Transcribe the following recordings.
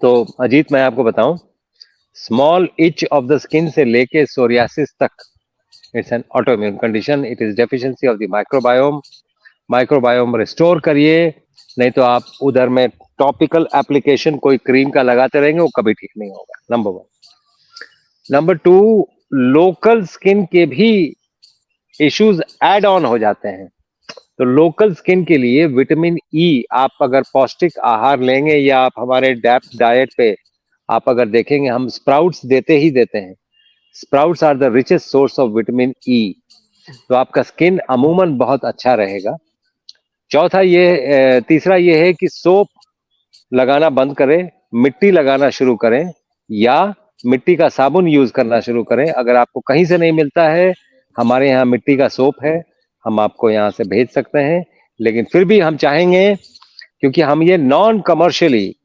तो अजीत, मैं आपको बताऊं, small each of the skin से लेके सोरियासिस तक, it's an autoimmune condition. It is deficiency of the microbiome. Microbiome restore करिए, नहीं तो आप उधर में टॉपिकल एप्लीकेशन कोई क्रीम का लगाते रहेंगे, वो कभी ठीक नहीं होगा. Number one. Number two, local skin के भी इश्यूज ऐड ऑन हो जाते हैं. तो लोकल स्किन के लिए विटामिन ई, आप अगर पौष्टिक आहार लेंगे या आप हमारे डेप्थ डाइट पे आप अगर देखेंगे, हम स्प्राउट्स देते ही देते हैं. Sprouts are the richest source of vitamin E. तो आपका स्किन अमूमन बहुत अच्छा रहेगा. तीसरा ये है कि सोप लगाना बंद करें, मिट्टी लगाना शुरू करें, या मिट्टी का साबुन यूज करना शुरू करें. अगर आपको कहीं से नहीं मिलता है, हमारे यहाँ मिट्टी का सोप है, हम आपको यहाँ से भेज सकते हैं. लेकिन फिर भी हम चाहेंगे, क्योंकि हम ये नॉन कमर्शियली,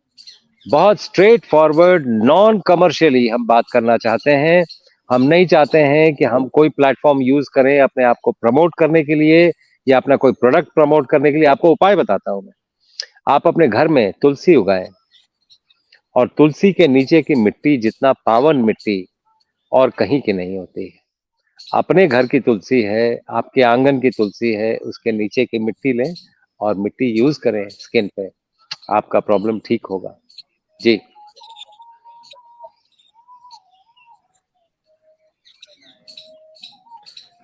बहुत स्ट्रेट फॉरवर्ड नॉन कमर्शियली हम बात करना चाहते हैं. हम नहीं चाहते हैं कि हम कोई प्लेटफॉर्म यूज करें अपने आप को प्रमोट करने के लिए या अपना कोई प्रोडक्ट प्रमोट करने के लिए. आपको उपाय बताता हूं मैं. आप अपने घर में तुलसी उगाएं, और तुलसी के नीचे की मिट्टी जितना पावन मिट्टी और कहीं की नहीं होती है. अपने घर की तुलसी है, आपके आंगन की तुलसी है, उसके नीचे की मिट्टी लें और मिट्टी यूज करें स्किन पे, आपका प्रॉब्लम ठीक होगा. जी.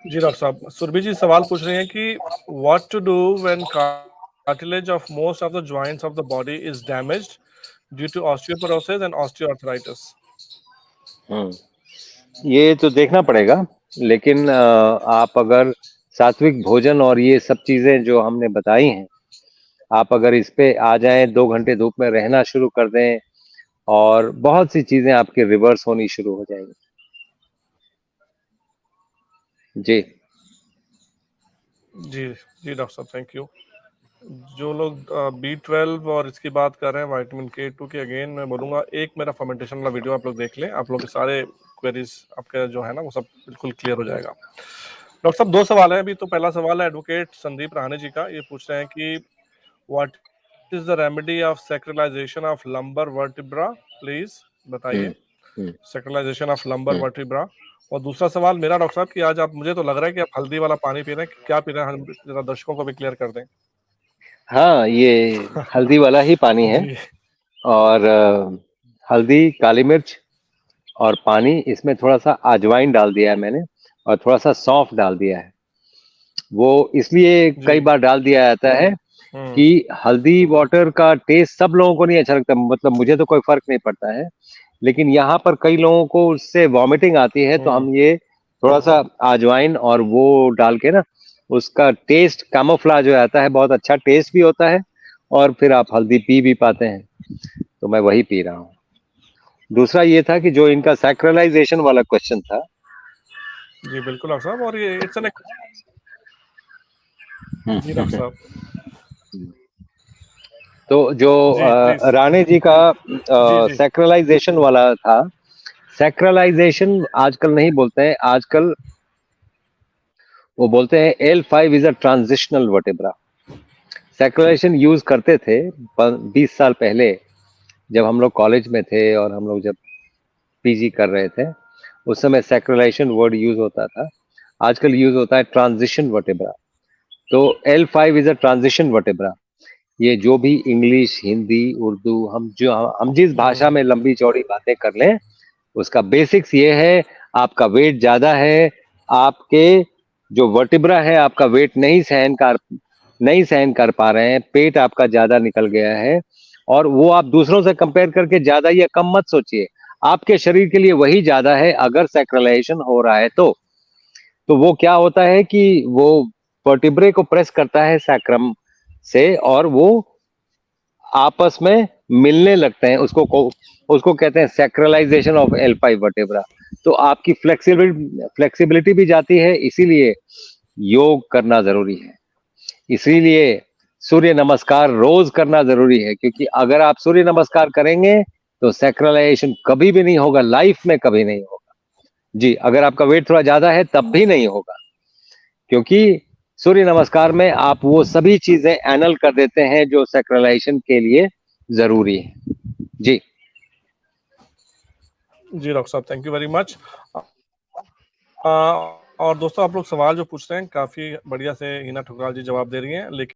जी डॉक्टर साहब, सुरभि जी सवाल पूछ रहे हैं कि what to do when cartilage of most of the joints of the body is damaged due to osteoporosis and osteoarthritis. ये तो देखना पड़ेगा, लेकिन आप अगर सात्विक भोजन और ये सब चीजें जो हमने बताई हैं, आप अगर इस पे आ जाएं, 2 घंटे धूप में रहना शुरू कर दें, और बहुत सी चीजें आपकी रिवर्स होनी शुरू हो जाएंगी. जी. जी जी डॉक्टर साहब, थैंक यू. जो लोग B12 और इसकी बात कर रहे हैं, विटामिन K2 की, अगेन मैं बोलूंगा एक मेरा फर्मेंटेशन वाला वीडियो आप लोग देख लें, आप लोग के सारे क्वेरीज आपके जो है ना वो सब बिल्कुल क्लियर हो जाएगा. डॉक्टर साहब, 2 सवाल है अभी. तो पहला सवाल है एडवोकेट संदीप राणे जी का. ये पूछ रहे हैं कि what is the remedy of sacralization of lumbar vertebra, please बताइए. Sacralization of lumbar vertebra. और दूसरा सवाल मेरा डॉक्टर साहब कि आज आप, मुझे तो लग रहा है कि आप हल्दी वाला पानी पी रहे हैं, क्या पी रहे हैं, हम जरा दर्शकों को भी क्लियर कर दें. हाँ, ये हल्दी वाला ही पानी है. जी और हल्दी, काली मिर्च और पानी, इसमें थोड़ा सा अजवाइन डाल दिया है मैंने, और थोड़ा सा सौंफ डाल दिया है. वो इसलिए कई जी. बार डाल दिया जाता है कि हल्दी वाटर का टेस्ट सब लोगों को नहीं अच्छा लगता. मतलब मुझे तो कोई फर्क नहीं पड़ता है, लेकिन यहाँ पर कई लोगों को उससे वॉमिटिंग आती है. तो हम ये थोड़ा सा अजवाइन और वो डाल के ना, उसका टेस्ट कैमोफ्लेज हो जाता है, बहुत अच्छा टेस्ट भी होता है, और फिर आप हल्दी पी भी पाते हैं. तो मैं वही पी रहा हूँ. दूसरा ये था कि जो इनका सैक्रलाइजेशन वाला क्वेश्चन था. जी बिल्कुल डॉक्टर साहब. और ये इट्स एन जी डॉक्टर साहब. तो जो जी प्लीज. राणे जी का जी जी. सैक्रलाइजेशन वाला था. सैक्रलाइजेशन आजकल नहीं बोलते हैं, आजकल वो बोलते हैं L5 is a transitional vertebra. Sacralization use करते थे 20 साल पहले, जब हम लोग कॉलेज में थे और हम लोग जब पीजी कर रहे थे, उस समय सैक्रलाइजेशन वर्ड यूज होता था. आजकल यूज होता है ट्रांजिशन वर्टेब्रा. तो L5 is a transition vertebra. ये जो भी इंग्लिश, हिंदी, उर्दू, हम जिस भाषा में लंबी चौड़ी बातें कर लें, उसका बेसिक्स ये है. आपका वेट ज्यादा है, आपके जो वर्टिब्रा है आपका वेट नहीं सहन कर पा रहे हैं, पेट आपका ज्यादा निकल गया है, और वो आप दूसरों से कंपेयर करके ज्यादा या कम मत सोचिए. आपके शरीर के लिए वही ज्यादा है. अगर सैक्रलाइजेशन हो रहा है तो वो क्या होता है कि वो वर्टिब्रे को प्रेस करता है सैक्रम से, और वो आपस में मिलने लगते हैं. उसको कहते हैं सैक्रलाइजेशन ऑफ L5 वर्टेब्रा. तो आपकी फ्लेक्सिबिलिटी भी जाती है. इसीलिए योग करना जरूरी है. इसीलिए सूर्य नमस्कार रोज करना जरूरी है, क्योंकि अगर आप सूर्य नमस्कार करेंगे तो सैक्रलाइजेशन कभी भी नहीं होगा, लाइफ में कभी नहीं होगा. जी. अगर आपका वेट थोड़ा ज्यादा है तब भी नहीं होगा, क्योंकि सूर्य नमस्कार में आप वो सभी चीजें एनल कर देते हैं जो सैक्रलाइजेशन के लिए जरूरी है। जी जी डॉक्टर साहब, थैंक यू वेरी मच। और दोस्तों, आप लोग सवाल जो पूछ रहे हैं काफी बढ़िया से हिना ठुकराल जी जवाब दे रही हैं, लेकिन